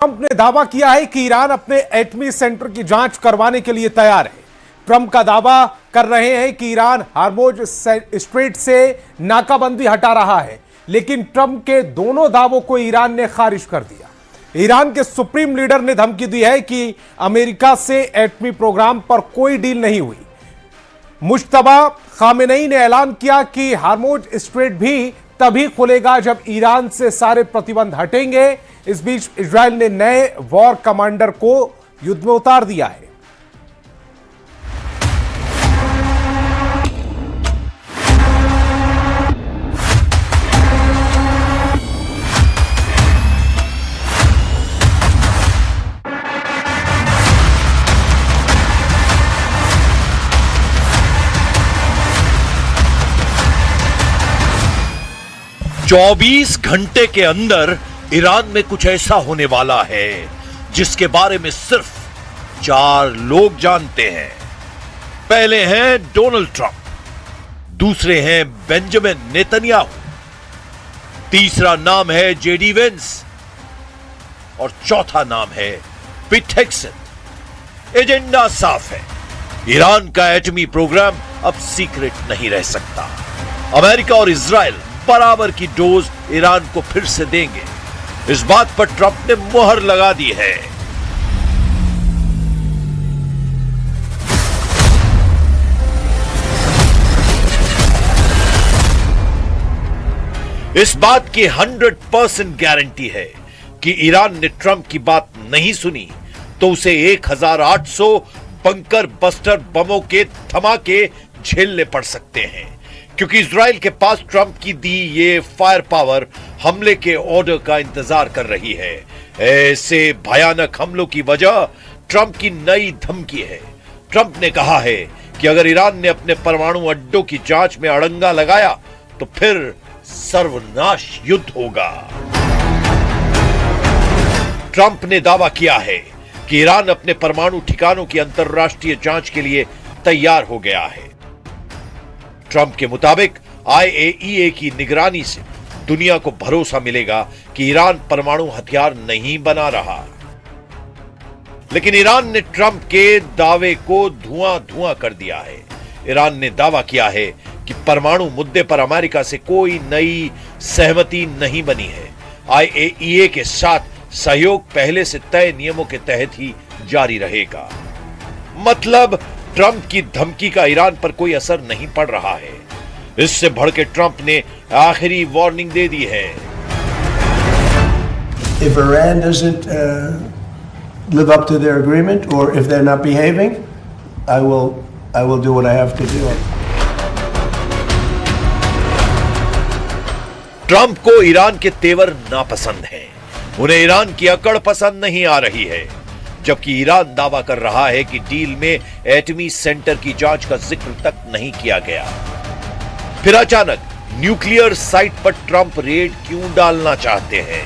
Trump ने दावा किया है कि ईरान अपने एटमी सेंटर की जांच करवाने के लिए तैयार है। ट्रंप का दावा कर रहे हैं कि ईरान हार्मोज स्ट्रेट से नाकाबंदी हटा रहा है, लेकिन ट्रंप के दोनों दावों को ईरान ने खारिज कर दिया। ईरान के सुप्रीम लीडर ने धमकी दी है कि अमेरिका से एटमी प्रोग्राम पर कोई डील नहीं हुई। मुश्तबा खामेनेई ने ऐलान किया कि हार्मोज स्ट्रेट भी तभी खुलेगा जब ईरान से सारे प्रतिबंध हटेंगे। इस बीच इजरायल ने नए वॉर कमांडर को युद्ध में उतार दिया है। चौबीस घंटे के अंदर ईरान में कुछ ऐसा होने वाला है जिसके बारे में सिर्फ 4 लोग जानते हैं। पहले हैं डोनाल्ड ट्रंप, दूसरे हैं बेंजामिन नेतन्याहू, तीसरा नाम है जेडी वेंस और चौथा नाम है पिट हेग्सेथ। एजेंडा साफ है, ईरान का एटमी प्रोग्राम अब सीक्रेट नहीं रह सकता। अमेरिका और इजराइल बराबर की डोज ईरान को फिर से देंगे। इस बात पर ट्रंप ने मुहर लगा दी है। इस बात की 100% गारंटी है कि ईरान ने ट्रंप की बात नहीं सुनी तो उसे 1800 बंकर बस्टर बमों के धमाके झेलने पड़ सकते हैं, क्योंकि इजराइल के पास ट्रंप की दी ये फायर पावर हमले के ऑर्डर का इंतजार कर रही है। ऐसे भयानक हमलों की वजह ट्रंप की नई धमकी है। ट्रंप ने कहा है कि अगर ईरान ने अपने परमाणु अड्डों की जांच में अड़ंगा लगाया तो फिर सर्वनाश युद्ध होगा। ट्रंप ने दावा किया है कि ईरान अपने परमाणु ठिकानों की अंतरराष्ट्रीय जांच के लिए तैयार हो गया है। ट्रंप के मुताबिक IAEA की निगरानी से दुनिया को भरोसा मिलेगा कि ईरान परमाणु हथियार नहीं बना रहा। लेकिन ईरान ने ट्रंप के दावे को धुआं कर दिया है। ईरान ने दावा किया है कि परमाणु मुद्दे पर अमेरिका से कोई नई सहमति नहीं बनी है। IAEA के साथ सहयोग पहले से तय नियमों के तहत ही जारी रहेगा। मतलब ट्रंप की धमकी का ईरान पर कोई असर नहीं पड़ रहा है। इससे बढ़ के ट्रंप ने आखिरी वार्निंग दे दी है। If Iran doesn't live up to their agreement, or if they're not behaving, I will do what I have to do. Trump को ईरान के तेवर नापसंद हैं। उन्हें ईरान की अकड़ पसंद नहीं आ रही है, जबकि ईरान दावा कर रहा है कि डील में एटमी सेंटर की जांच का जिक्र तक नहीं किया गया। फिर अचानक न्यूक्लियर साइट पर ट्रंप रेड क्यों डालना चाहते हैं?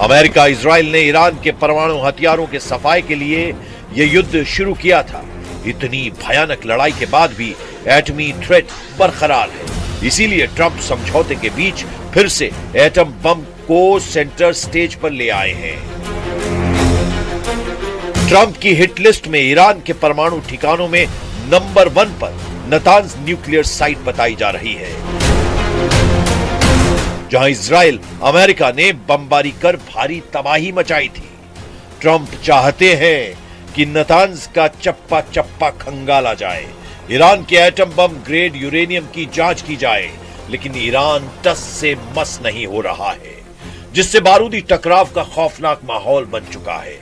अमेरिका इजराइल ने ईरान के परमाणु हथियारों के सफाई के लिए यह युद्ध शुरू किया था। इतनी भयानक लड़ाई के बाद भी एटमी थ्रेट बरकरार है। इसीलिए ट्रंप समझौते के बीच फिर से एटम बम को सेंटर स्टेज पर ले आए हैं। ट्रंप की हिट लिस्ट में ईरान के परमाणु ठिकानों में नंबर 1 पर नतांज न्यूक्लियर साइट बताई जा रही है, जहां इजराइल अमेरिका ने बमबारी कर भारी तबाही मचाई थी। ट्रंप चाहते हैं कि नतांज का चप्पा चप्पा खंगाला जाए, ईरान के एटम बम ग्रेड यूरेनियम की जांच की जाए, लेकिन ईरान टस से मस नहीं हो रहा है, जिससे बारूदी टकराव का खौफनाक माहौल बन चुका है,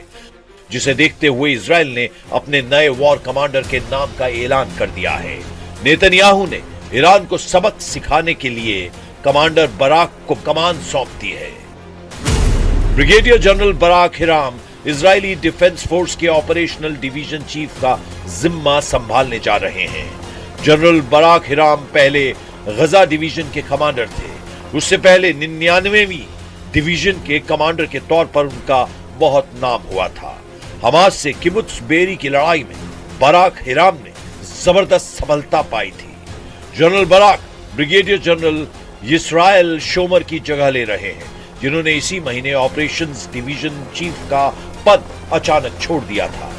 जिसे देखते हुए इजराइल ने अपने नए वॉर कमांडर के नाम का ऐलान कर दिया है। नेतन्याहू ने ईरान को सबक सिखाने के लिए कमांडर बराक को कमान सौंप दी है। Brigadier general Barak Hiram Israeli Defence Force के ऑपरेशनल डिवीजन चीफ का जिम्मा संभालने जा रहे हैं। जनरल बराक हिराम पहले गजा डिवीजन के कमांडर थे। उससे पहले 99वीं डिवीजन के कमांडर के तौर पर उनका बहुत नाम हुआ था। हमास से किबुत्स बेरी की लड़ाई में बराक हिराम ने जबरदस्त सफलता पाई थी। जनरल बराक ब्रिगेडियर जनरल यिस्राएल शोमर की जगह ले रहे हैं, जिन्होंने इसी महीने ऑपरेशंस डिवीजन चीफ का पद अचानक छोड़ दिया था।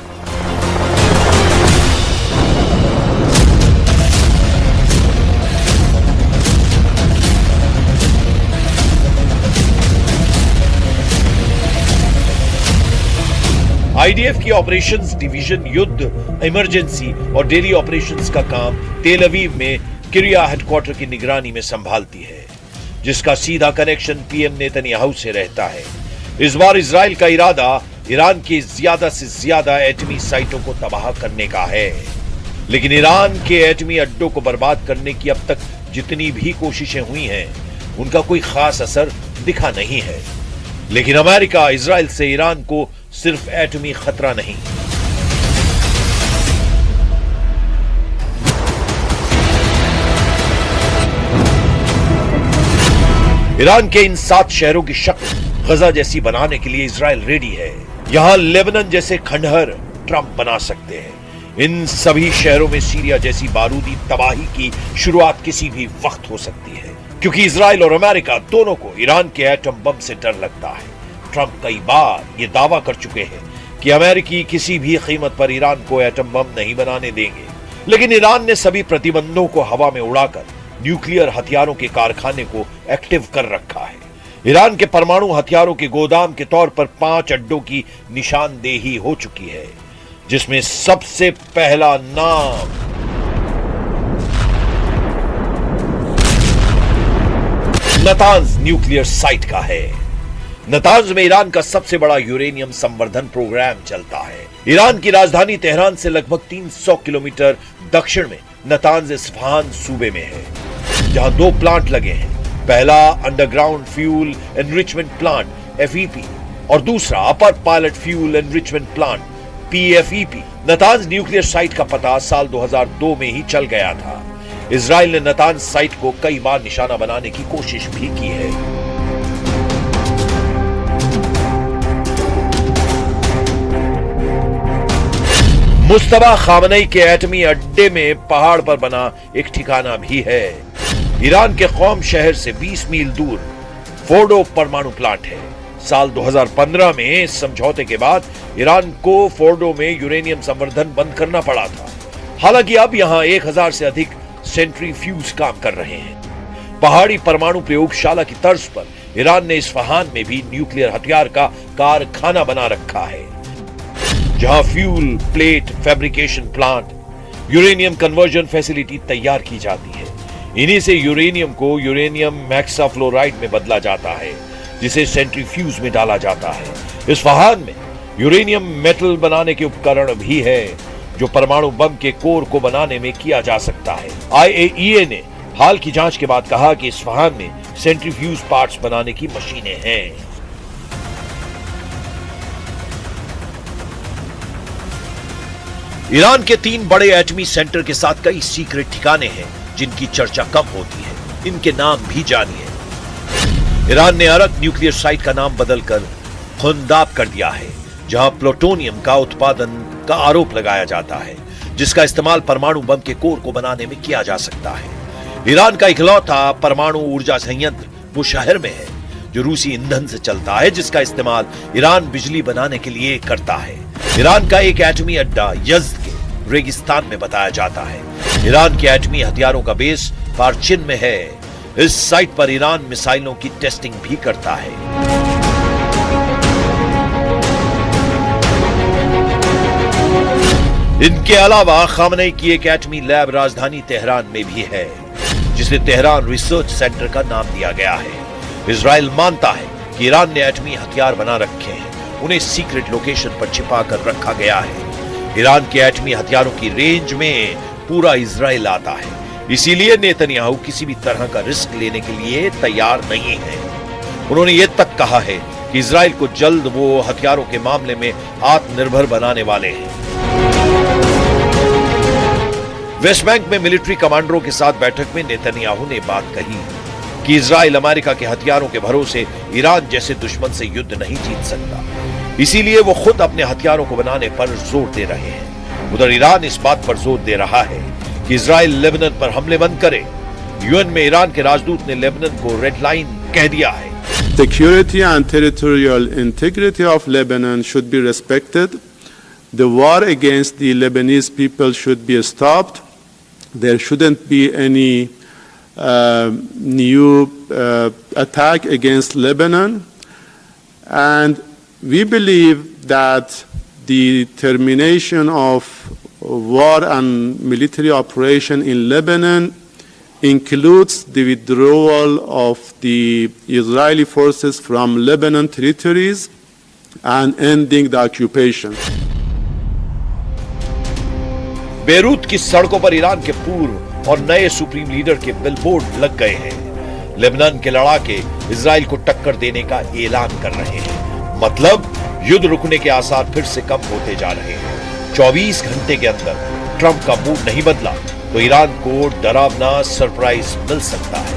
आईडीएफ की ऑपरेशंस डिवीजन युद्ध, इमरजेंसी और डेली ऑपरेशंस का काम तेल अवीव में किरिया हेडक्वार्टर की निगरानी में संभालती है, जिसका सीधा कनेक्शन पीएम नेतन्याहू से रहता है। इस बार इजराइल का इरादा ईरान की ज्यादा से ज्यादा एटमी साइटों को तबाह करने का है, लेकिन ईरान के एटमी अड्डों को बर्बाद करने की अब तक जितनी भी कोशिशें हुई हैं, उनका कोई खास असर दिखा नहीं है। लेकिन अमेरिका इजराइल से ईरान को सिर्फ एटमी खतरा नहीं, ईरान के इन 7 शहरों की शक्ल गजा जैसी बनाने के लिए इजराइल रेडी है। यहां लेबनान जैसे खंडहर ट्रंप बना सकते हैं। इन सभी शहरों में सीरिया जैसी बारूदी तबाही की शुरुआत किसी भी वक्त हो सकती है, क्योंकि इजराइल और अमेरिका दोनों को ईरान के एटम बम से डर लगता है। ट्रंप कई बार ये दावा कर चुके हैं कि अमेरिकी किसी भी कीमत पर ईरान को एटम बम नहीं बनाने देंगे, लेकिन ईरान ने सभी प्रतिबंधों को हवा में उड़ाकर न्यूक्लियर हथियारों के कारखाने को एक्टिव कर रखा है। ईरान के परमाणु हथियारों के गोदाम के तौर पर 5 अड्डों की निशानदेही हो चुकी है, जिसमें सबसे पहला नाम नतांज न्यूक्लियर साइट का है। नतांज में ईरान का सबसे बड़ा यूरेनियम संवर्धन प्रोग्राम चलता है। ईरान की राजधानी तेहरान से लगभग 300 किलोमीटर दक्षिण में नतांज इस्फहान सूबे में है, जहां 2 प्लांट लगे हैं। पहला underground fuel enrichment plant FEP और दूसरा upper pilot fuel enrichment plant PFEP। Natanz nuclear site का पता साल 2002 में ही चल गया था। इजराइल ने नतांज साइट को कई बार निशाना बनाने की कोशिश भी की है। मुस्तफा खामनेई के एटमी अड्डे में पहाड़ पर बना एक ठिकाना भी है। ईरान के कौम शहर से 20 मील दूर फोर्डो परमाणु प्लांट है। साल 2015 में इस समझौते के बाद ईरान को फोर्डो में यूरेनियम संवर्धन बंद करना पड़ा था। हालांकि अब यहां 1000 से अधिक सेंट्रीफ्यूज काम कर रहे हैं। पहाड़ी परमाणु प्रयोगशाला की तर्ज पर ईरान ने इस्फहान में भी न्यूक्लियर हथियार का कारखाना बना रखा है, जहां fuel plate fabrication plant, uranium conversion facility तैयार की जाती है। इन्हीं से यूरेनियम को यूरेनियम मैक्साफ्लोराइड में बदला जाता है, जिसे सेंट्रीफ्यूज में डाला जाता है। इस्फहान में यूरेनियम मेटल बनाने के उपकरण भी है, जो परमाणु बम के कोर को बनाने में किया जा सकता है। IAEA ने हाल की जांच के बाद कहा कि इस्फहान में सेंट्रीफ्यूज पार्ट्स बनाने की मशीनें हैं। ईरान के 3 बड़े एटमी सेंटर के साथ कई सीक्रेट ठिकाने हैं, जिनकी चर्चा कम होती है। इनके नाम भी जानिए। ईरान ने अरक न्यूक्लियर साइट का नाम बदलकर खुंदाब कर दिया है, जहां प्लूटोनियम का उत्पादन का आरोप लगाया जाता है, जिसका इस्तेमाल परमाणु बम के कोर को बनाने में किया जा सकता है। ईरान का इकलौता परमाणु ऊर्जा संयंत्र वो शहर में है, जो रूसी ईंधन से चलता है, जिसका इस्तेमाल ईरान बिजली बनाने के लिए करता है। ईरान का एक एटमी अड्डा यज़्द के रेगिस्तान में बताया जाता है। ईरान के एटमी हथियारों का बेस पार्चिन में है। इस साइट पर ईरान मिसाइलों की टेस्टिंग भी करता है। इनके अलावा खामनेई की एक एटमी लैब राजधानी तेहरान में भी है, जिसे तेहरान रिसर्च सेंटर का नाम दिया गया है। इजराइल मानता है कि ईरान ने एटमी हथियार बना रखे हैं, उन्हें सीक्रेट लोकेशन पर छिपा कर रखा गया है। ईरान के एटमी हथियारों की रेंज में पूरा इजराइल आता है, इसीलिए नेतन्याहू किसी भी तरह का रिस्क लेने के लिए तैयार नहीं है। उन्होंने यह तक कहा है कि इजराइल को जल्द वो हथियारों के मामले में आत्मनिर्भर बनाने वाले हैं। वेस्ट बैंक में मिलिट्री कमांडरों के साथ बैठक में नेतन्याहू ने बात कही कि इजराइल अमेरिका के हथियारों के भरोसे ईरान जैसे दुश्मन से युद्ध नहीं जीत सकता, इसीलिए वो खुद अपने हथियारों को बनाने पर जोर दे रहे हैं। उधर ईरान इस बात पर जोर दे रहा है कि इजराइल लेबनान पर हमले बंद करे। यूएन में ईरान के राजदूत ने लेबनान को रेड लाइन कह दिया है। Security and territorial integrity of Lebanon should be respected. The war against the Lebanese people should be stopped. There shouldn't be any new attack against Lebanon. And we believe that the termination of war and military operation in Lebanon includes the withdrawal of the Israeli forces from Lebanon territories and ending the occupation. Beirut की सड़कों पर Iran के पूर्व और नए supreme leader के billboard लग गए हैं। लेबनान के लड़ाके इजराइल को टक्कर देने का ऐलान कर रहे हैं। मतलब युद्ध रुकने के आसार फिर से कम होते जा रहे हैं। 24 घंटे के अंदर ट्रंप का मूड नहीं बदला तो ईरान को डरावना सरप्राइज मिल सकता है।